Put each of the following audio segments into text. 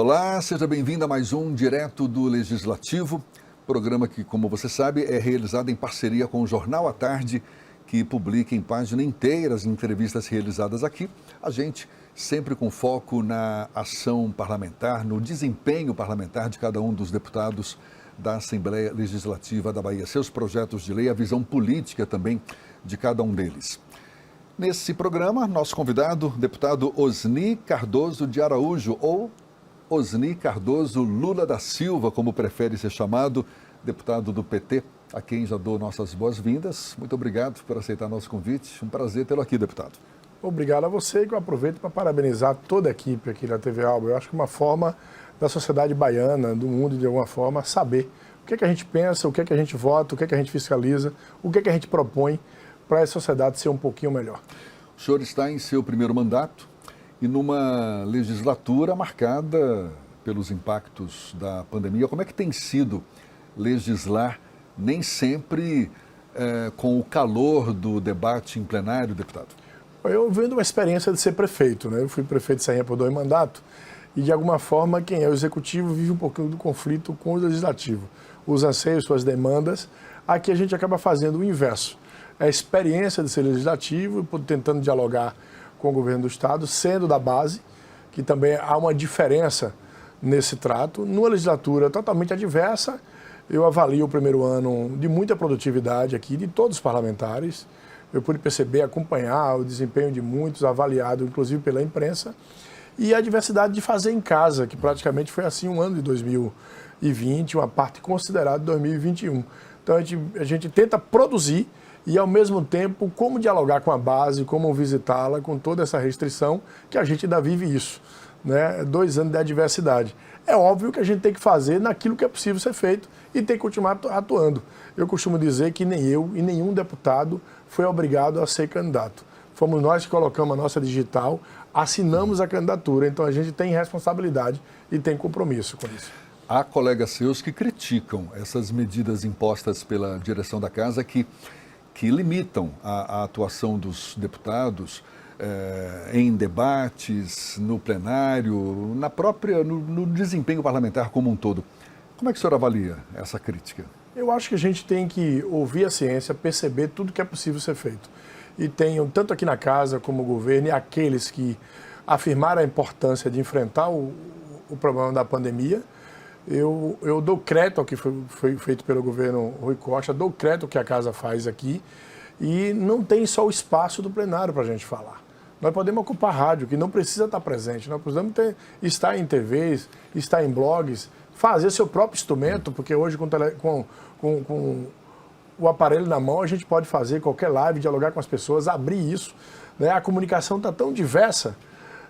Olá, seja bem-vindo a mais um Direto do Legislativo, programa que, como você sabe, é realizado em parceria com o Jornal à Tarde, que publica em página inteira as entrevistas realizadas aqui. A gente sempre com foco na ação parlamentar, no desempenho parlamentar de cada um dos deputados da Assembleia Legislativa da Bahia, seus projetos de lei, a visão política também de cada um deles. Nesse programa, nosso convidado, deputado Osni Cardoso de Araújo, ou Osni Cardoso Lula da Silva, como prefere ser chamado, deputado do PT, a quem já dou nossas boas-vindas. Muito obrigado por aceitar nosso convite. Um prazer tê-lo aqui, deputado. Obrigado a você, que eu aproveito para parabenizar toda a equipe aqui da TV Alba. Eu acho que é uma forma da sociedade baiana, do mundo, de alguma forma, saber o que é que a gente pensa, o que é que a gente vota, o que é que a gente fiscaliza, o que é que a gente propõe para a sociedade ser um pouquinho melhor. O senhor está em seu primeiro mandato e numa legislatura marcada pelos impactos da pandemia. Como é que tem sido legislar, nem sempre com o calor do debate em plenário, deputado? Eu venho de uma experiência de ser prefeito, né? Eu fui prefeito de Serrinha por 2 mandatos e, de alguma forma, quem é o executivo vive um pouquinho do conflito com o legislativo. Os anseios, suas demandas. Aqui a gente acaba fazendo o inverso. A experiência de ser legislativo, tentando dialogar com o governo do Estado, sendo da base, que também há uma diferença nesse trato. Numa legislatura totalmente adversa, eu avalio o primeiro ano de muita produtividade aqui, de todos os parlamentares. Eu pude perceber, acompanhar o desempenho de muitos, avaliado inclusive pela imprensa, e a diversidade de fazer em casa, que praticamente foi assim um ano de 2020, uma parte considerada de 2021. Então a gente tenta produzir e, ao mesmo tempo, como dialogar com a base, como visitá-la com toda essa restrição, que a gente ainda vive isso, né? 2 anos de adversidade. É óbvio que a gente tem que fazer naquilo que é possível ser feito e tem que continuar atuando. Eu costumo dizer que nem eu e nenhum deputado foi obrigado a ser candidato. Fomos nós que colocamos a nossa digital, assinamos a candidatura, então a gente tem responsabilidade e tem compromisso com isso. Há colegas seus que criticam essas medidas impostas pela direção da Casa que limitam a atuação dos deputados em debates, no plenário, no desempenho parlamentar como um todo. Como é que o senhor avalia essa crítica? Eu acho que a gente tem que ouvir a ciência, perceber tudo que é possível ser feito. E tenho, tanto aqui na Casa como o governo, e aqueles que afirmaram a importância de enfrentar o problema da pandemia, eu dou crédito ao que foi feito pelo governo Rui Costa, dou crédito ao que a Casa faz aqui, e não tem só o espaço do plenário para a gente falar. Nós podemos ocupar rádio, que não precisa estar presente, nós precisamos estar em TVs, estar em blogs, fazer seu próprio instrumento, porque hoje com o aparelho na mão a gente pode fazer qualquer live, dialogar com as pessoas, abrir isso, né? A comunicação está tão diversa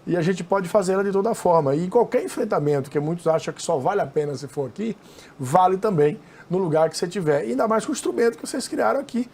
e a gente pode fazer ela de toda forma. E qualquer enfrentamento que muitos acham que só vale a pena se for aqui, vale também no lugar que você tiver. E ainda mais com o instrumento que vocês criaram aqui,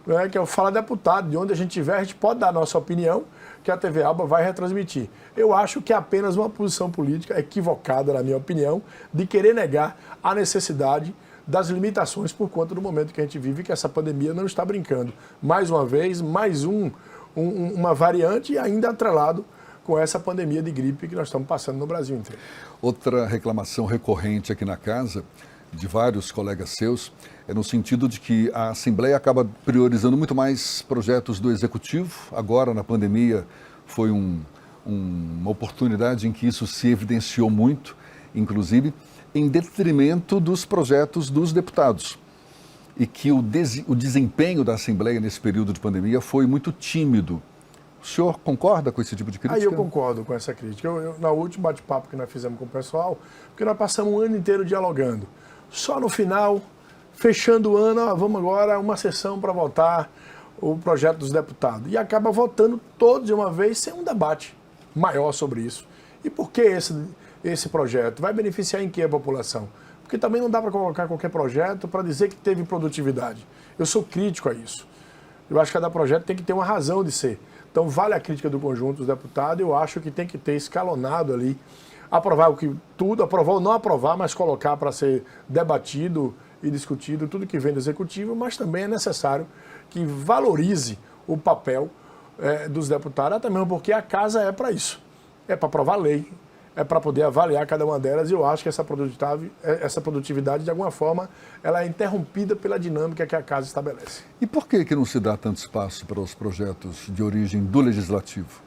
né? Que é o Fala Deputado, de onde a gente estiver, a gente pode dar a nossa opinião, que a TV Alba vai retransmitir. Eu acho que é apenas uma posição política equivocada, na minha opinião, de querer negar a necessidade das limitações por conta do momento que a gente vive, que essa pandemia não está brincando. Mais uma vez, mais uma variante, ainda atrelado com essa pandemia de gripe que nós estamos passando no Brasil inteiro. Outra reclamação recorrente aqui na Casa, de vários colegas seus, é no sentido de que a Assembleia acaba priorizando muito mais projetos do Executivo. Agora, na pandemia, foi uma oportunidade em que isso se evidenciou muito, inclusive, em detrimento dos projetos dos deputados. E que o desempenho da Assembleia nesse período de pandemia foi muito tímido. O senhor concorda com esse tipo de crítica? Aí eu concordo com essa crítica. Na último bate-papo que nós fizemos com o pessoal, porque nós passamos um ano inteiro dialogando. Só no final, fechando o ano, vamos agora uma sessão para votar o projeto dos deputados. E acaba votando todos de uma vez sem um debate maior sobre isso. E por que esse projeto? Vai beneficiar em que a população? Porque também não dá para colocar qualquer projeto para dizer que teve produtividade. Eu sou crítico a isso. Eu acho que cada projeto tem que ter uma razão de ser. Então vale a crítica do conjunto dos deputados, eu acho que tem que ter escalonado ali, aprovar aprovar ou não aprovar, mas colocar para ser debatido e discutido tudo que vem do Executivo, mas também é necessário que valorize o papel dos deputados, até mesmo porque a Casa é para isso. É para aprovar lei, é para poder avaliar cada uma delas, e eu acho que essa produtividade, de alguma forma, ela é interrompida pela dinâmica que a casa estabelece. E por que não se dá tanto espaço para os projetos de origem do Legislativo?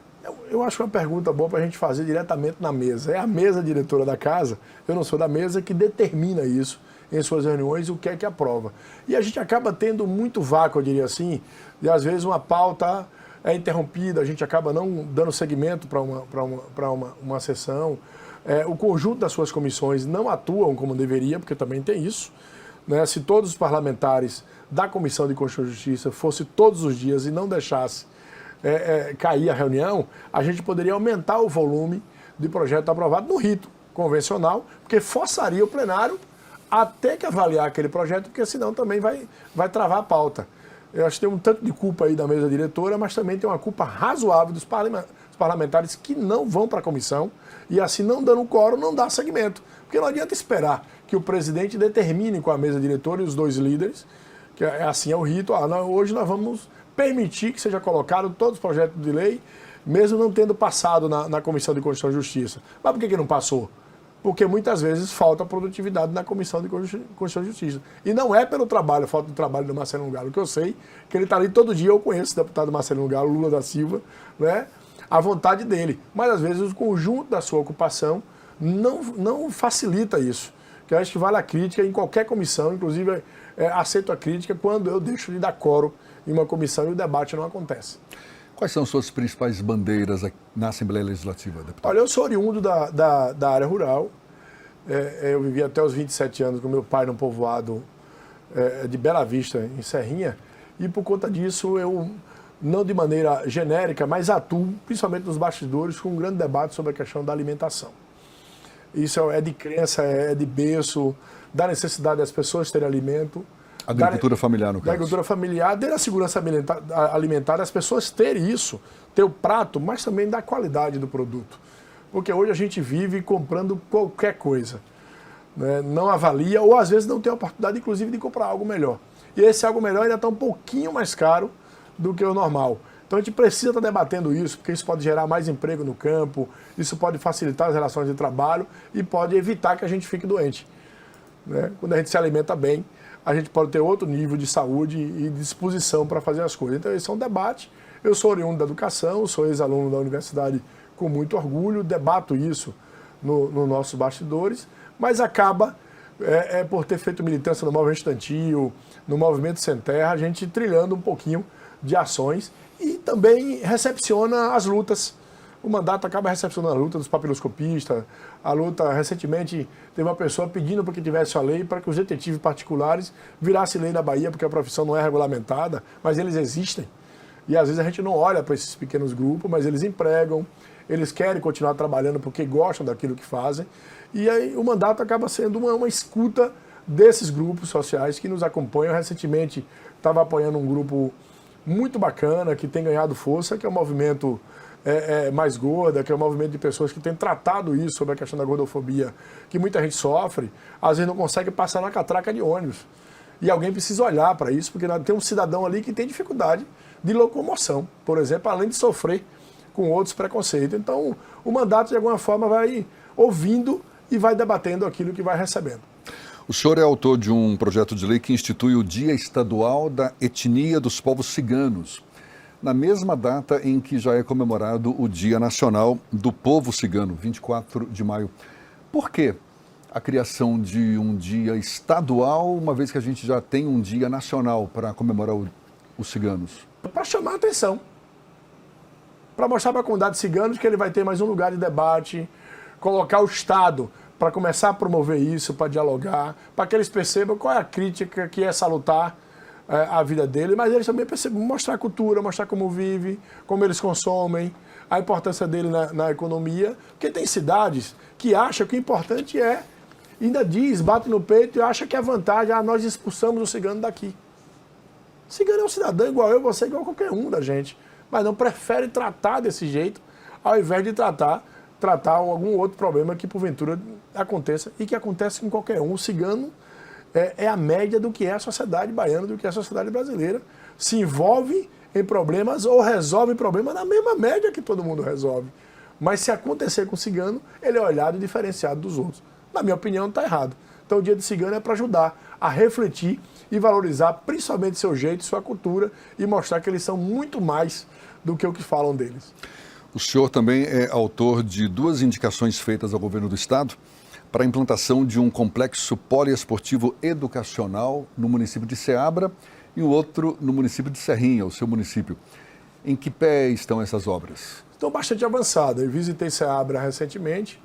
Eu acho que é uma pergunta boa para a gente fazer diretamente na mesa. É a mesa diretora da casa, eu não sou da mesa, que determina isso em suas reuniões, o que é que aprova. E a gente acaba tendo muito vácuo, eu diria assim, e às vezes uma pauta é interrompida, a gente acaba não dando seguimento para uma sessão. O conjunto das suas comissões não atuam como deveria, porque também tem isso. Né? Se todos os parlamentares da Comissão de Constituição e Justiça fossem todos os dias e não deixasse cair a reunião, a gente poderia aumentar o volume de projeto aprovado no rito convencional, porque forçaria o plenário a ter que avaliar aquele projeto, porque senão também vai travar a pauta. Eu acho que tem um tanto de culpa aí da mesa diretora, mas também tem uma culpa razoável dos parlamentares que não vão para a comissão e assim, não dando quórum, não dá seguimento. Porque não adianta esperar que o presidente determine com a mesa diretora e os dois líderes, que assim é o rito, hoje nós vamos permitir que seja colocado todos os projetos de lei, mesmo não tendo passado na Comissão de Constituição e Justiça. Mas por que não passou? Porque muitas vezes falta produtividade na Comissão de Constituição e Justiça. E não é pelo trabalho, falta do trabalho do Marcelino Galo, que eu sei que ele está ali todo dia, eu conheço o deputado Marcelino Galo, Lula da Silva, né? A vontade dele. Mas às vezes o conjunto da sua ocupação não facilita isso. Que eu acho que vale a crítica em qualquer comissão, inclusive aceito a crítica quando eu deixo de dar coro em uma comissão e o debate não acontece. Quais são suas principais bandeiras na Assembleia Legislativa, deputado? Olha, eu sou oriundo da área rural. Eu vivi até os 27 anos com meu pai no povoado de Bela Vista, em Serrinha, e por conta disso eu, não de maneira genérica, mas atuo, principalmente nos bastidores, com um grande debate sobre a questão da alimentação. Isso é de crença, é de berço, da necessidade das pessoas terem alimento. Agricultura familiar, no caso. Da agricultura familiar, da segurança alimentar, as pessoas terem isso, ter o prato, mas também da qualidade do produto. Porque hoje a gente vive comprando qualquer coisa. Né? Não avalia, ou às vezes não tem a oportunidade, inclusive, de comprar algo melhor. E esse algo melhor ainda está um pouquinho mais caro do que o normal. Então a gente precisa estar debatendo isso, porque isso pode gerar mais emprego no campo, isso pode facilitar as relações de trabalho e pode evitar que a gente fique doente. Né? Quando a gente se alimenta bem, a gente pode ter outro nível de saúde e disposição para fazer as coisas. Então esse é um debate. Eu sou oriundo da educação, sou ex-aluno da universidade com muito orgulho, debato isso nos nossos bastidores, mas acaba, por ter feito militância no movimento estudantil, no movimento Sem Terra, a gente trilhando um pouquinho de ações e também recepciona as lutas. O mandato acaba recepcionando a luta dos papiloscopistas, a luta, recentemente, teve uma pessoa pedindo para que tivesse a lei para que os detetives particulares virassem lei na Bahia, porque a profissão não é regulamentada, mas eles existem. E às vezes a gente não olha para esses pequenos grupos, mas eles empregam, eles querem continuar trabalhando porque gostam daquilo que fazem. E aí o mandato acaba sendo uma escuta desses grupos sociais que nos acompanham. Recentemente estava apoiando um grupo muito bacana, que tem ganhado força, que é o movimento Mais Gorda, que é um movimento de pessoas que tem tratado isso sobre a questão da gordofobia, que muita gente sofre, às vezes não consegue passar na catraca de ônibus. E alguém precisa olhar para isso, porque tem um cidadão ali que tem dificuldade de locomoção, por exemplo, além de sofrer com outros preconceitos. Então, o mandato, de alguma forma, vai ouvindo e vai debatendo aquilo que vai recebendo. O senhor é autor de um projeto de lei que institui o Dia Estadual da Etnia dos Povos Ciganos, na mesma data em que já é comemorado o Dia Nacional do Povo Cigano, 24 de maio. Por que a criação de um dia estadual, uma vez que a gente já tem um dia nacional para comemorar os ciganos? Para chamar a atenção, para mostrar para a comunidade cigana que ele vai ter mais um lugar de debate, colocar o Estado para começar a promover isso, para dialogar, para que eles percebam qual é a crítica que é salutar a vida dele, mas eles também percebem, mostrar a cultura, mostrar como vive, como eles consomem, a importância dele na economia, porque tem cidades que acham que o importante ainda diz, bate no peito e acha que a vantagem é nós expulsamos o cigano daqui. O cigano é um cidadão igual eu, você, igual qualquer um da gente, mas não prefere tratar desse jeito, ao invés de tratar algum outro problema que porventura aconteça e que acontece com qualquer um. O cigano é a média do que é a sociedade baiana, do que é a sociedade brasileira. Se envolve em problemas ou resolve problemas na mesma média que todo mundo resolve. Mas se acontecer com o cigano, ele é olhado e diferenciado dos outros. Na minha opinião, está errado. Então o dia do cigano é para ajudar a refletir e valorizar principalmente seu jeito, sua cultura e mostrar que eles são muito mais do que o que falam deles. O senhor também é autor de 2 indicações feitas ao governo do estado para a implantação de um complexo poliesportivo educacional no município de Ceabra e o outro no município de Serrinha, o seu município. Em que pé estão essas obras? Estão bastante avançadas. Eu visitei Ceabra recentemente,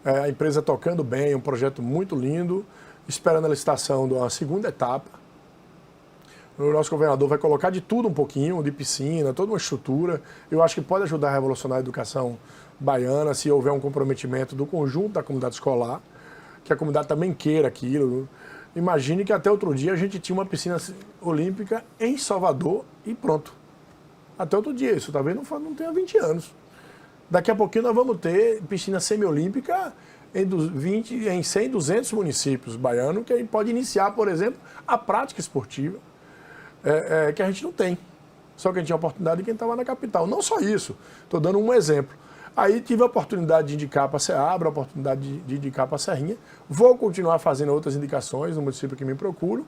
a empresa tocando bem, um projeto muito lindo, esperando a licitação da segunda etapa. O nosso governador vai colocar de tudo um pouquinho, de piscina, toda uma estrutura. Eu acho que pode ajudar a revolucionar a educação baiana, se houver um comprometimento do conjunto da comunidade escolar, que a comunidade também queira aquilo. Imagine que até outro dia a gente tinha uma piscina olímpica em Salvador e pronto. Até outro dia, isso talvez não tenha 20 anos. Daqui a pouquinho nós vamos ter piscina semiolímpica em 100, 200 municípios baianos, que a gente pode iniciar, por exemplo, a prática esportiva, que a gente não tem. Só que a gente tinha a oportunidade de quem estava na capital. Não só isso, estou dando um exemplo. Aí tive a oportunidade de indicar para a Ceabra, a oportunidade de indicar para a Serrinha. Vou continuar fazendo outras indicações no município que me procuram.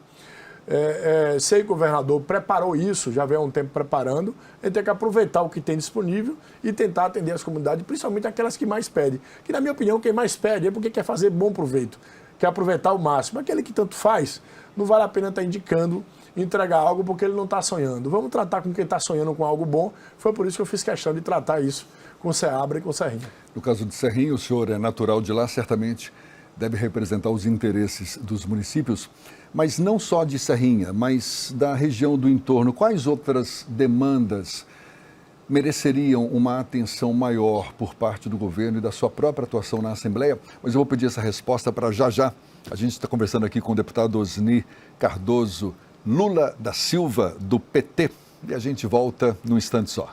Sei que o governador preparou isso, já vem há um tempo preparando. A gente tem que aproveitar o que tem disponível e tentar atender as comunidades, principalmente aquelas que mais pedem. Que, na minha opinião, quem mais pede é porque quer fazer bom proveito, quer aproveitar o máximo. Aquele que tanto faz, não vale a pena estar indicando entregar algo porque ele não está sonhando. Vamos tratar com quem está sonhando com algo bom. Foi por isso que eu fiz questão de tratar isso com Ceabra e com Serrinha. No caso de Serrinha, o senhor é natural de lá, certamente deve representar os interesses dos municípios, mas não só de Serrinha, mas da região do entorno. Quais outras demandas mereceriam uma atenção maior por parte do governo e da sua própria atuação na Assembleia? Mas eu vou pedir essa resposta para já já. A gente está conversando aqui com o deputado Osni Cardoso Lula da Silva, do PT, e a gente volta num instante só.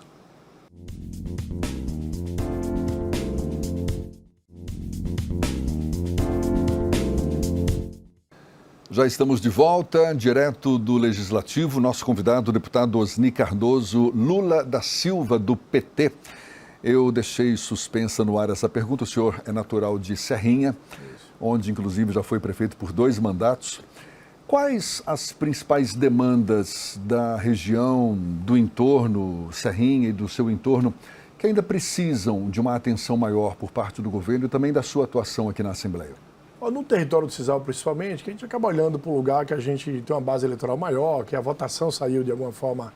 Já estamos de volta, direto do Legislativo. Nosso convidado, o deputado Osni Cardoso Lula da Silva, do PT. Eu deixei suspensa no ar essa pergunta. O senhor é natural de Serrinha, onde inclusive já foi prefeito por 2 mandatos. Quais as principais demandas da região, do entorno, Serrinha e do seu entorno, que ainda precisam de uma atenção maior por parte do governo e também da sua atuação aqui na Assembleia? No território do Cisal, principalmente, que a gente acaba olhando para um lugar que a gente tem uma base eleitoral maior, que a votação saiu de alguma forma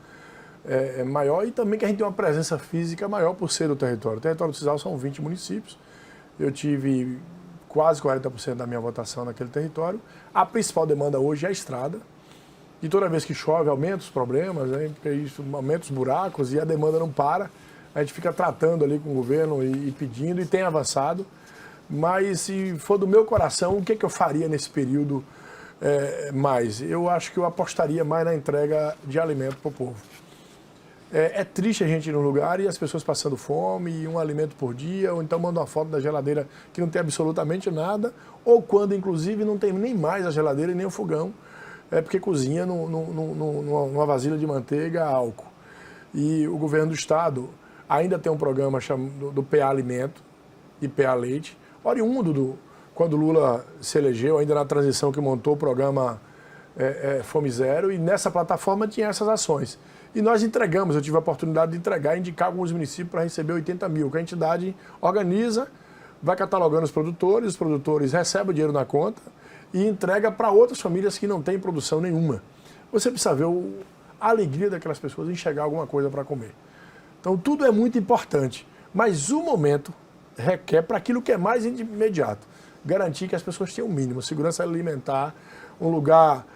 maior e também que a gente tem uma presença física maior por ser do território. O território do Cisal são 20 municípios. Eu tive quase 40% da minha votação naquele território. A principal demanda hoje é a estrada. E toda vez que chove, aumenta os problemas, né? Aumenta os buracos e a demanda não para. A gente fica tratando ali com o governo e pedindo e tem avançado. Mas se for do meu coração, o que eu faria nesse período mais? Eu acho que eu apostaria mais na entrega de alimento para o povo. É triste a gente ir num lugar e as pessoas passando fome, e um alimento por dia, ou então manda uma foto da geladeira que não tem absolutamente nada, ou quando, inclusive, não tem nem mais a geladeira e nem o fogão, porque cozinha numa vasilha de manteiga, álcool. E o governo do estado ainda tem um programa do PA Alimento e PA Leite, oriundo quando Lula se elegeu, ainda na transição que montou o programa Fome Zero, e nessa plataforma tinha essas ações. E nós entregamos, eu tive a oportunidade de entregar e indicar alguns municípios para receber 80 mil, que a entidade organiza, vai catalogando os produtores recebem o dinheiro na conta e entrega para outras famílias que não têm produção nenhuma. Você precisa ver a alegria daquelas pessoas em enxergar alguma coisa para comer. Então tudo é muito importante, mas o momento requer para aquilo que é mais imediato. Garantir que as pessoas tenham o mínimo, segurança alimentar, um lugar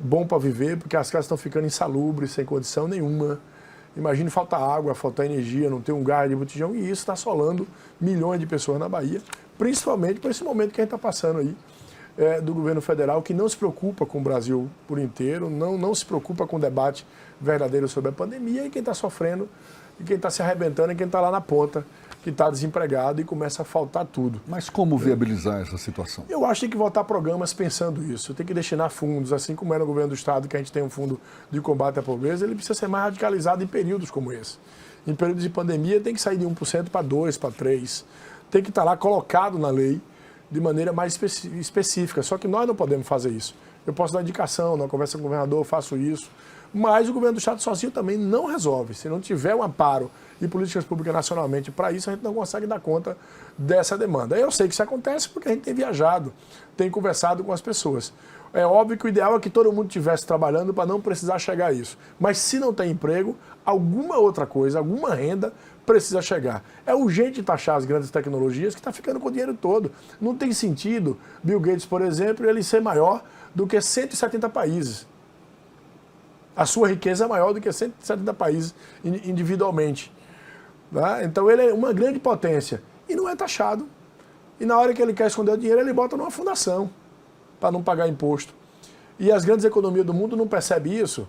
bom para viver, porque as casas estão ficando insalubres, sem condição nenhuma. Imagine faltar água, faltar energia, não ter um gás de botijão, e isso está assolando milhões de pessoas na Bahia, principalmente por esse momento que a gente está passando aí, do governo federal, que não se preocupa com o Brasil por inteiro, não se preocupa com o debate verdadeiro sobre a pandemia, e quem está sofrendo, e quem está se arrebentando, e quem está lá na ponta, que está desempregado e começa a faltar tudo. Mas como viabilizar essa situação? Eu acho que tem que votar programas pensando isso. Tem que destinar fundos, assim como é no governo do Estado, que a gente tem um fundo de combate à pobreza, ele precisa ser mais radicalizado em períodos como esse. Em períodos de pandemia tem que sair de 1% para 2%, para 3%. Tem que estar lá colocado na lei de maneira mais específica. Só que nós não podemos fazer isso. Eu posso dar indicação, na conversa com o governador, eu faço isso. Mas o governo do Estado sozinho também não resolve. Se não tiver um amparo e políticas públicas nacionalmente para isso, a gente não consegue dar conta dessa demanda. Eu sei que isso acontece porque a gente tem viajado, tem conversado com as pessoas. É óbvio que o ideal é que todo mundo estivesse trabalhando para não precisar chegar a isso. Mas se não tem emprego, alguma outra coisa, alguma renda precisa chegar. É urgente taxar as grandes tecnologias que está ficando com o dinheiro todo. Não tem sentido Bill Gates, por exemplo, ele ser maior do que 170 países. A sua riqueza é maior do que 170 países individualmente. Tá? Então ele é uma grande potência e não é taxado. E na hora que ele quer esconder o dinheiro, ele bota numa fundação para não pagar imposto. E as grandes economias do mundo não percebem isso.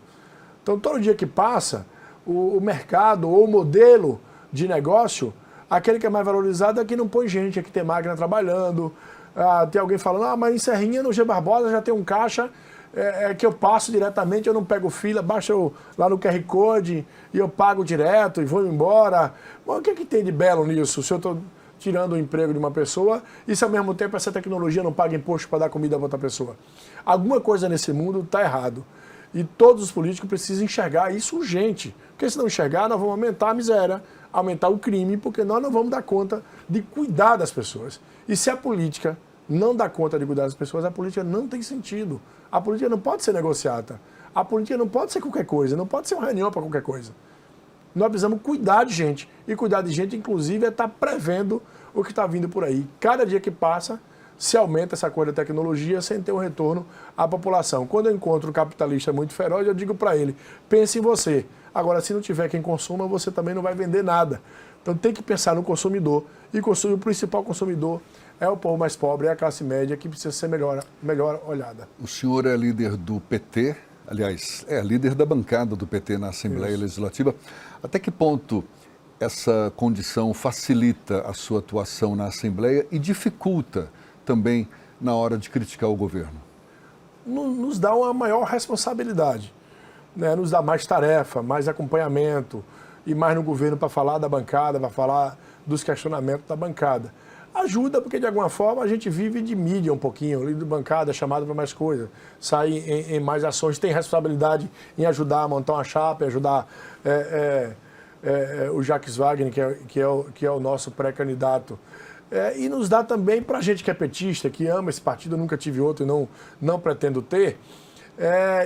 Então todo dia que passa, o mercado ou o modelo de negócio, aquele que é mais valorizado é que não põe gente, é que tem máquina trabalhando. Tem alguém falando, mas em Serrinha, no G Barbosa, já tem um caixa que eu passo diretamente, eu não pego fila, baixa lá no QR Code e eu pago direto e vou embora. Mas o que tem de belo nisso? Se eu estou tirando o emprego de uma pessoa e se ao mesmo tempo essa tecnologia não paga imposto para dar comida para outra pessoa. Alguma coisa nesse mundo está errado. E todos os políticos precisam enxergar isso urgente. Porque se não enxergar, nós vamos aumentar a miséria, aumentar o crime, porque nós não vamos dar conta de cuidar das pessoas. E se a política não dá conta de cuidar das pessoas, a política não tem sentido. A política não pode ser negociada. A política não pode ser qualquer coisa, não pode ser uma reunião para qualquer coisa. Nós precisamos cuidar de gente. E cuidar de gente, inclusive, é estar prevendo o que está vindo por aí. Cada dia que passa, se aumenta essa coisa da tecnologia sem ter um retorno à população. Quando eu encontro um capitalista muito feroz, eu digo para ele, pense em você. Agora, se não tiver quem consuma, você também não vai vender nada. Então tem que pensar no consumidor. E o principal consumidor é o povo mais pobre, é a classe média, que precisa ser melhor olhada. O senhor é líder do PT, aliás, é líder da bancada do PT na Assembleia Legislativa. Até que ponto essa condição facilita a sua atuação na Assembleia e dificulta também na hora de criticar o governo? Nos dá uma maior responsabilidade, né? Nos dá mais tarefa, mais acompanhamento e mais no governo para falar da bancada, para falar dos questionamentos da bancada. Ajuda porque, de alguma forma, a gente vive de mídia um pouquinho, líder de bancada é chamado para mais coisas, sai em mais ações, tem responsabilidade em ajudar a montar uma chapa, ajudar o Jacques Wagner, que é o nosso pré-candidato. E nos dá também, para a gente que é petista, que ama esse partido, eu nunca tive outro e não pretendo ter,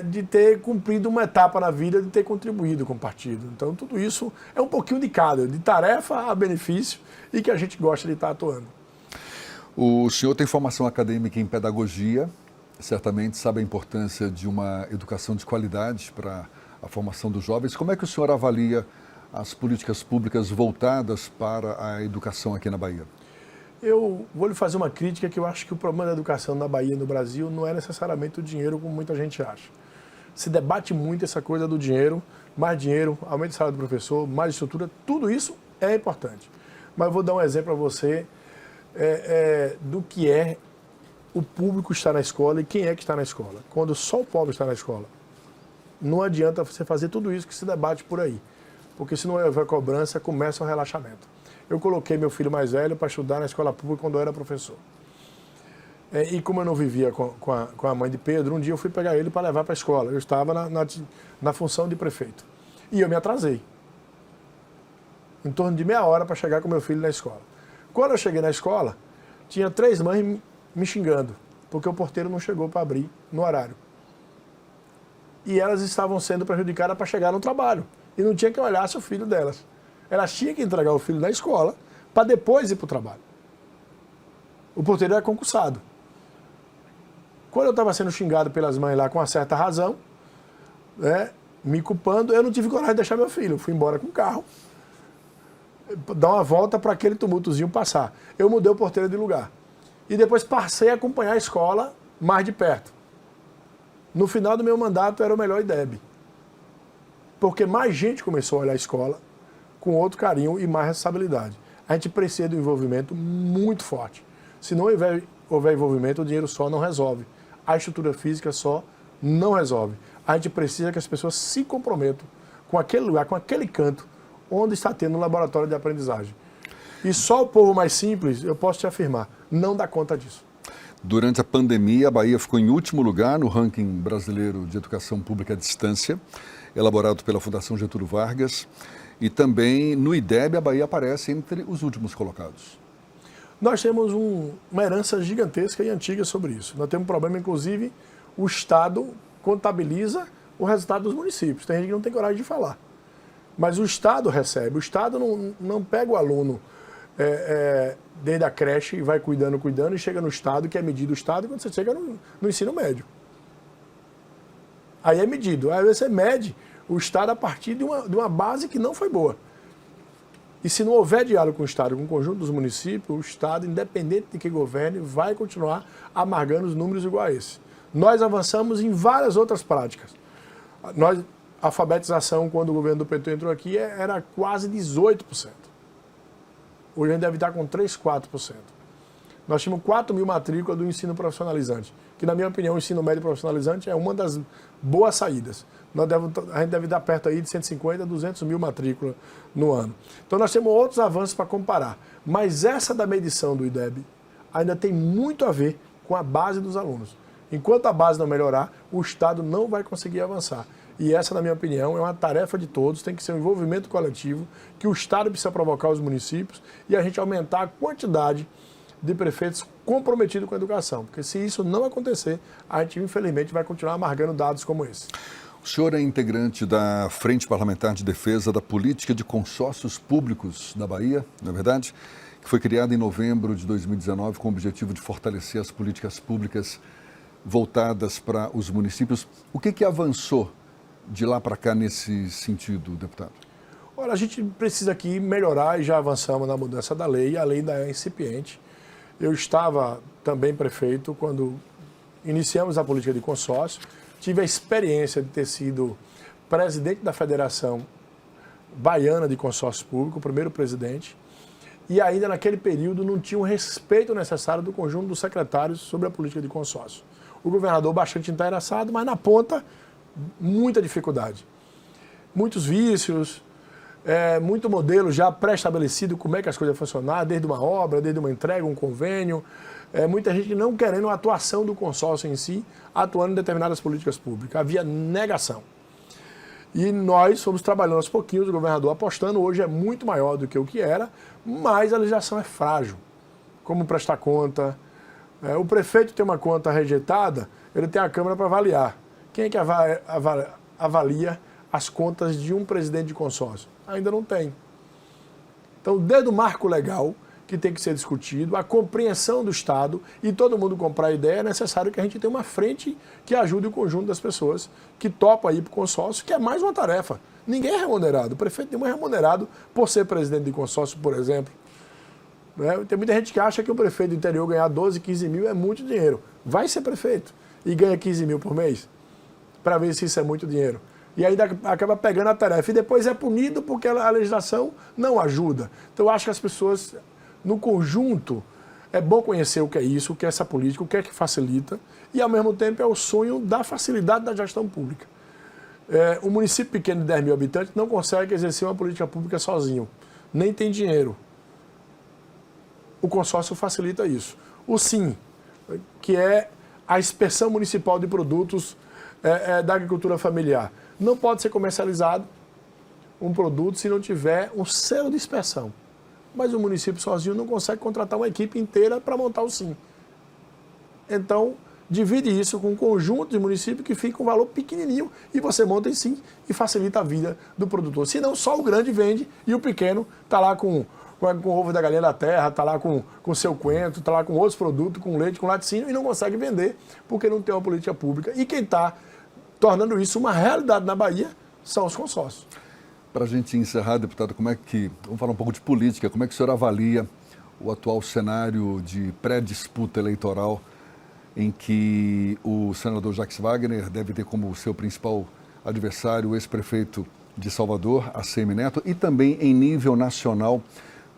de ter cumprido uma etapa na vida, de ter contribuído com o partido. Então, tudo isso é um pouquinho de cada, de tarefa a benefício e que a gente gosta de estar atuando. O senhor tem formação acadêmica em pedagogia, certamente sabe a importância de uma educação de qualidade para a formação dos jovens. Como é que o senhor avalia as políticas públicas voltadas para a educação aqui na Bahia? Eu vou lhe fazer uma crítica que eu acho que o problema da educação na Bahia e no Brasil não é necessariamente o dinheiro, como muita gente acha. Se debate muito essa coisa do dinheiro, aumento de salário do professor, mais estrutura, tudo isso é importante. Mas eu vou dar um exemplo para você do que é o público estar na escola e quem é que está na escola. Quando só o pobre está na escola, não adianta você fazer tudo isso que se debate por aí, porque se não houver cobrança, começa o relaxamento. Eu coloquei meu filho mais velho para estudar na escola pública quando eu era professor. E como eu não vivia com a mãe de Pedro, um dia eu fui pegar ele para levar para a escola. Eu estava na função de prefeito. E eu me atrasei. Em torno de meia hora para chegar com meu filho na escola. Quando eu cheguei na escola, tinha 3 mães me xingando, porque o porteiro não chegou para abrir no horário. E elas estavam sendo prejudicadas para chegar no trabalho. E não tinha que olhar se o filho delas. Elas tinham que entregar o filho na escola para depois ir para o trabalho. O porteiro era concursado. Quando eu estava sendo xingado pelas mães lá com uma certa razão, me culpando, eu não tive coragem de deixar meu filho. Eu fui embora com o carro, dar uma volta para aquele tumultozinho passar. Eu mudei o porteiro de lugar. E depois passei a acompanhar a escola mais de perto. No final do meu mandato era o melhor IDEB. Porque mais gente começou a olhar a escola com outro carinho e mais responsabilidade. A gente precisa de um envolvimento muito forte. Se não houver envolvimento, o dinheiro só não resolve. A estrutura física só não resolve. A gente precisa que as pessoas se comprometam com aquele lugar, com aquele canto onde está tendo um laboratório de aprendizagem. E só o povo mais simples, eu posso te afirmar, não dá conta disso. Durante a pandemia, a Bahia ficou em último lugar no ranking brasileiro de educação pública à distância, elaborado pela Fundação Getúlio Vargas. E também no IDEB a Bahia aparece entre os últimos colocados. Nós temos uma herança gigantesca e antiga sobre isso. Nós temos um problema, inclusive, o Estado contabiliza o resultado dos municípios. Tem gente que não tem coragem de falar. Mas o Estado recebe. O Estado não pega o aluno desde a creche e vai cuidando, e chega no Estado, que é medido o Estado, quando você chega no ensino médio. Aí é medido. Aí você mede o Estado a partir de uma base que não foi boa. E se não houver diálogo com o Estado, com o conjunto dos municípios, o Estado, independente de quem governe, vai continuar amargando os números igual a esse. Nós avançamos em várias outras práticas. A alfabetização, quando o governo do PT entrou aqui, era quase 18%. Hoje a gente deve estar com 3%, 4%. Nós tínhamos 4 mil matrículas do ensino profissionalizante, que, na minha opinião, o ensino médio profissionalizante é uma das boas saídas. A gente deve dar perto aí de 150 a 200 mil matrículas no ano. Então nós temos outros avanços para comparar. Mas essa da medição do IDEB ainda tem muito a ver com a base dos alunos. Enquanto a base não melhorar, o Estado não vai conseguir avançar. E essa, na minha opinião, é uma tarefa de todos, tem que ser um envolvimento coletivo, que o Estado precisa provocar os municípios e a gente aumentar a quantidade de prefeitos comprometidos com a educação. Porque se isso não acontecer, a gente, infelizmente, vai continuar amargando dados como esse. O senhor é integrante da Frente Parlamentar de Defesa da Política de Consórcios Públicos da Bahia, não é verdade? Que foi criada em novembro de 2019 com o objetivo de fortalecer as políticas públicas voltadas para os municípios. O que avançou de lá para cá nesse sentido, deputado? Olha, a gente precisa aqui melhorar e já avançamos na mudança da lei, a lei ainda é incipiente. Eu estava também prefeito quando iniciamos a política de consórcio, tive a experiência de ter sido presidente da Federação Baiana de Consórcio Público, o primeiro presidente, e ainda naquele período não tinha o respeito necessário do conjunto dos secretários sobre a política de consórcio. O governador bastante interessado, mas na ponta, muita dificuldade. Muitos vícios, muito modelo já pré-estabelecido como é que as coisas funcionam, desde uma obra, desde uma entrega, um convênio, muita gente não querendo a atuação do consórcio em si, atuando em determinadas políticas públicas. Havia negação. E nós fomos trabalhando aos pouquinhos, o governador apostando, hoje é muito maior do que o que era, mas a legislação é frágil. Como prestar conta? O prefeito tem uma conta rejeitada, ele tem a Câmara para avaliar. Quem é que avalia as contas de um presidente de consórcio? Ainda não tem. Então, desde o marco legal, que tem que ser discutido, a compreensão do Estado e todo mundo comprar a ideia, é necessário que a gente tenha uma frente que ajude o conjunto das pessoas que topam ir para o consórcio, que é mais uma tarefa. Ninguém é remunerado. O prefeito nenhum é remunerado por ser presidente de consórcio, por exemplo. Tem muita gente que acha que o prefeito do interior ganhar 12, 15 mil é muito dinheiro. Vai ser prefeito e ganha 15 mil por mês para ver se isso é muito dinheiro. E ainda acaba pegando a tarefa. E depois é punido porque a legislação não ajuda. Então eu acho que as pessoas, no conjunto, é bom conhecer o que é isso, o que é essa política, o que é que facilita. E ao mesmo tempo é o sonho da facilidade da gestão pública. Um município pequeno de 10 mil habitantes não consegue exercer uma política pública sozinho. Nem tem dinheiro. O consórcio facilita isso. O SIM, que é a inspeção municipal de produtos da agricultura familiar. Não pode ser comercializado um produto se não tiver um selo de inspeção. Mas o município sozinho não consegue contratar uma equipe inteira para montar o SIM. Então, divide isso com um conjunto de municípios que fica um valor pequenininho e você monta em SIM e facilita a vida do produtor. Senão, só o grande vende e o pequeno está lá com o ovo da galinha da terra, está lá com o seu coentro, está lá com outros produtos, com leite, com laticínio e não consegue vender porque não tem uma política pública. E quem está tornando isso uma realidade na Bahia são os consórcios. Para a gente encerrar, deputado, vamos falar um pouco de política, como é que o senhor avalia o atual cenário de pré-disputa eleitoral em que o senador Jacques Wagner deve ter como seu principal adversário o ex-prefeito de Salvador, ACM Neto, e também em nível nacional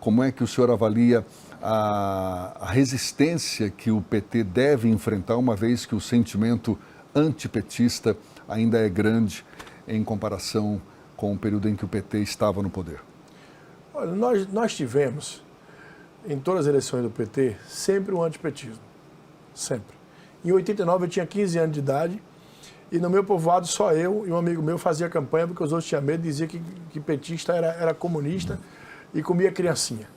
Como é que o senhor avalia a resistência que o PT deve enfrentar, uma vez que o sentimento antipetista ainda é grande em comparação com o período em que o PT estava no poder? Olha, nós tivemos, em todas as eleições do PT, sempre um antipetismo. Sempre. Em 89 eu tinha 15 anos de idade e no meu povoado só eu e um amigo meu fazia campanha porque os outros tinham medo, dizia que petista era comunista e comia criancinha.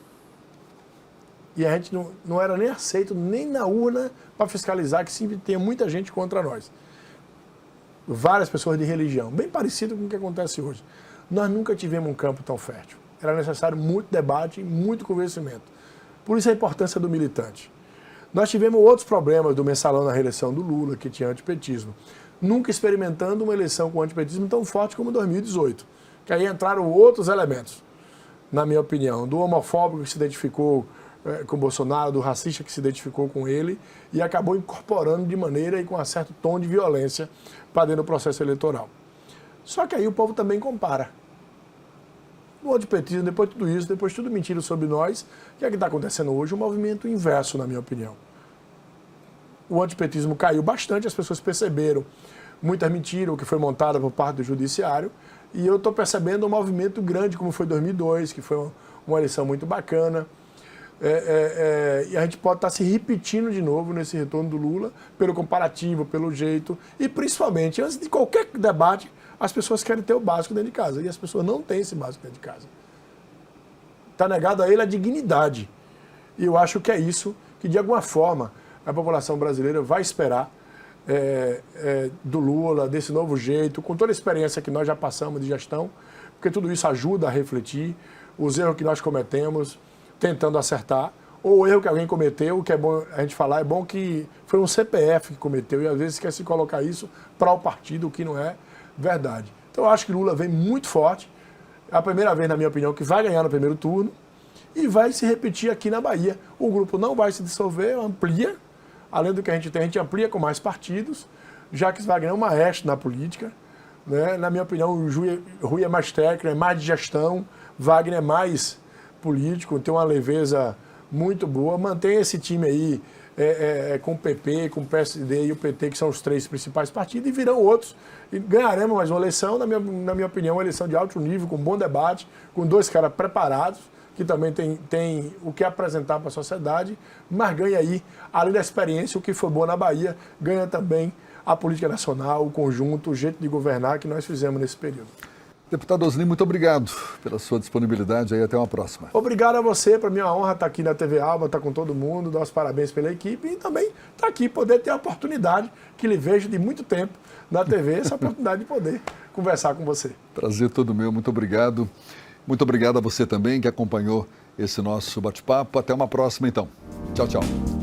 E a gente não era nem aceito, nem na urna, para fiscalizar, que sempre tinha muita gente contra nós. Várias pessoas de religião, bem parecido com o que acontece hoje. Nós nunca tivemos um campo tão fértil. Era necessário muito debate e muito convencimento. Por isso a importância do militante. Nós tivemos outros problemas do mensalão na reeleição do Lula, que tinha antipetismo. Nunca experimentando uma eleição com antipetismo tão forte como 2018. Que aí entraram outros elementos, na minha opinião. Do homofóbico que se identificou com Bolsonaro, do racista que se identificou com ele e acabou incorporando de maneira e com um certo tom de violência para dentro do processo eleitoral. Só que aí o povo também compara. O antipetismo, depois de tudo isso, depois de tudo mentira sobre nós, o que é que está acontecendo hoje? Um movimento inverso, na minha opinião. O antipetismo caiu bastante, as pessoas perceberam muita mentira, o que foi montada por parte do judiciário, e eu estou percebendo um movimento grande, como foi 2002, que foi uma eleição muito bacana. E a gente pode estar se repetindo de novo nesse retorno do Lula, pelo comparativo, pelo jeito, e principalmente, antes de qualquer debate, as pessoas querem ter o básico dentro de casa, e as pessoas não têm esse básico dentro de casa. Está negado a ele a dignidade. E eu acho que é isso que, de alguma forma, a população brasileira vai esperar do Lula, desse novo jeito, com toda a experiência que nós já passamos de gestão, porque tudo isso ajuda a refletir os erros que nós cometemos, tentando acertar, ou o erro que alguém cometeu, que é bom a gente falar, é bom que foi um CPF que cometeu, e às vezes quer se colocar isso para o partido, o que não é verdade. Então eu acho que Lula vem muito forte, é a primeira vez, na minha opinião, que vai ganhar no primeiro turno, e vai se repetir aqui na Bahia. O grupo não vai se dissolver, amplia, além do que a gente amplia com mais partidos, já que Wagner é um maestro na política, né? Na minha opinião, o Rui é mais técnico, é mais de gestão, Wagner é mais político, tem uma leveza muito boa, mantém esse time aí com o PP, com o PSD e o PT, que são os três principais partidos, e virão outros. E ganharemos mais uma eleição, na minha opinião, uma eleição de alto nível, com bom debate, com dois caras preparados, que também tem o que apresentar para a sociedade, mas ganha aí, além da experiência, o que foi bom na Bahia, ganha também a política nacional, o conjunto, o jeito de governar que nós fizemos nesse período. Deputado Osni, muito obrigado pela sua disponibilidade e até uma próxima. Obrigado a você, para mim é uma honra estar aqui na TV Alba, estar com todo mundo, dar os parabéns pela equipe e também estar aqui, poder ter a oportunidade que lhe vejo de muito tempo na TV, essa oportunidade de poder conversar com você. Prazer todo meu, muito obrigado. Muito obrigado a você também que acompanhou esse nosso bate-papo. Até uma próxima então. Tchau, tchau.